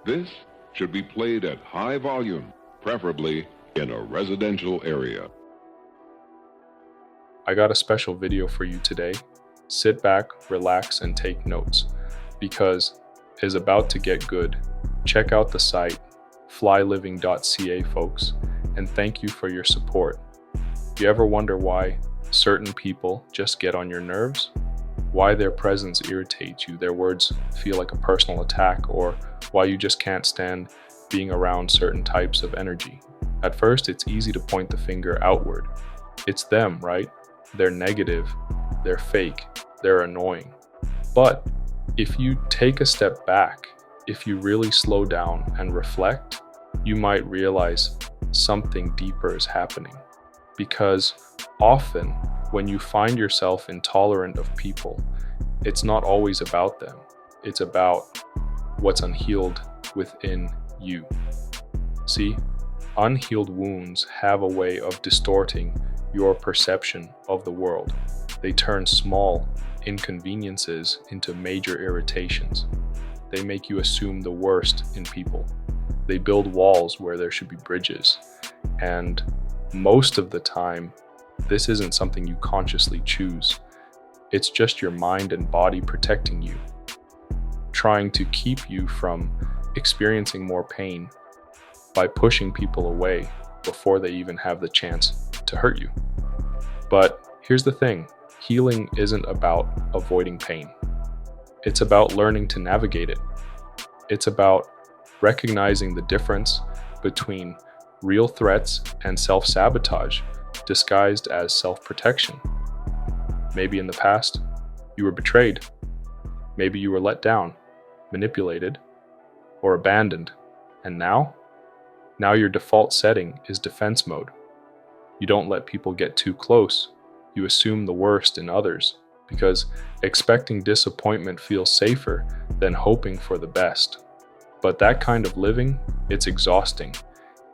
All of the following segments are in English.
This should be played at high volume, preferably in a residential area. I got a special video for you today. Sit back, relax, and take notes, because it is about to get good. Check out the site, flyliving.ca, folks, and thank you for your support. You ever wonder why certain people just get on your nerves? Why their presence irritates you, their words feel like a personal attack, or why you just can't stand being around certain types of energy? At first, it's easy to point the finger outward. It's them, right? They're negative, they're fake, they're annoying. But if you take a step back, if you really slow down and reflect, you might realize something deeper is happening. Because often, when you find yourself intolerant of people, it's not always about them. It's about what's unhealed within you. See, unhealed wounds have a way of distorting your perception of the world. They turn small inconveniences into major irritations. They make you assume the worst in people. They build walls where there should be bridges. And most of the time, this isn't something you consciously choose. It's just your mind and body protecting you, trying to keep you from experiencing more pain by pushing people away before they even have the chance to hurt you. But here's the thing, healing isn't about avoiding pain. It's about learning to navigate it. It's about recognizing the difference between real threats and self-sabotage disguised as self-protection. Maybe in the past, you were betrayed. Maybe you were let down, manipulated, or abandoned. And now your default setting is defense mode. You don't let people get too close. You assume the worst in others, because expecting disappointment feels safer than hoping for the best. But that kind of living, it's exhausting.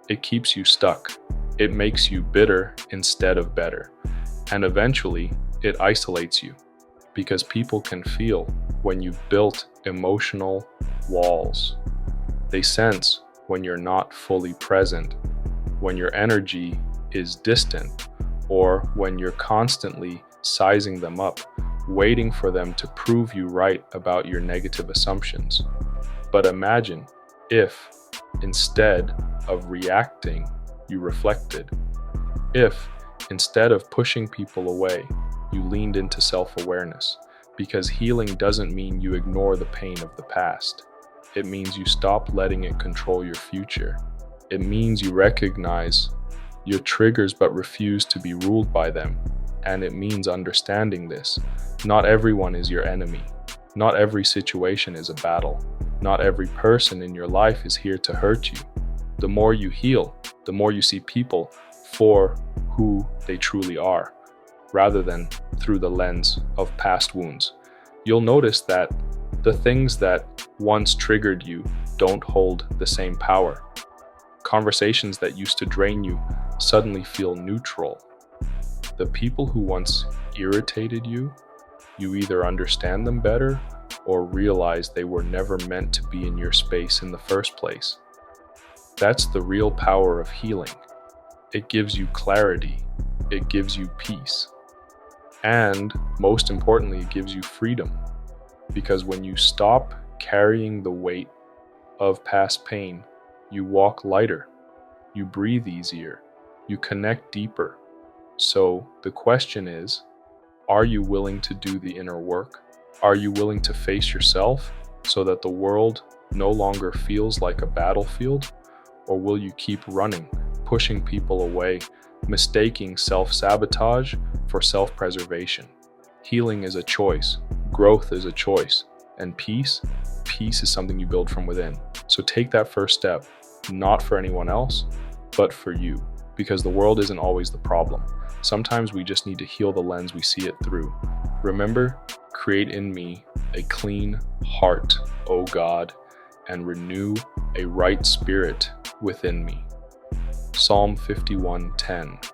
It keeps you stuck. It makes you bitter instead of better. And eventually, it isolates you, because people can feel when you've built emotional walls. They sense when you're not fully present, when your energy is distant, or when you're constantly sizing them up, waiting for them to prove you right about your negative assumptions. But imagine if, instead of reacting, you reflected. If, instead of pushing people away, you leaned into self-awareness. Because healing doesn't mean you ignore the pain of the past. It means you stop letting it control your future. It means you recognize your triggers but refuse to be ruled by them. And it means understanding this. Not everyone is your enemy. Not every situation is a battle. Not every person in your life is here to hurt you. The more you heal, the more you see people for who they truly are, rather than through the lens of past wounds. You'll notice that the things that once triggered you don't hold the same power. Conversations that used to drain you suddenly feel neutral. The people who once irritated you, you either understand them better or realize they were never meant to be in your space in the first place. That's the real power of healing. It gives you clarity. It gives you peace. And most importantly, it gives you freedom. Because when you stop carrying the weight of past pain, you walk lighter, you breathe easier, you connect deeper. So the question is, are you willing to do the inner work? Are you willing to face yourself so that the world no longer feels like a battlefield? Or will you keep running, pushing people away, mistaking self-sabotage for self-preservation? Healing is a choice. Growth is a choice. And peace is something you build from within. So take that first step, not for anyone else, but for you. Because the world isn't always the problem. Sometimes we just need to heal the lens we see it through. Remember, create in me a clean heart, O God, and renew a right spirit within me. Psalm 51:10.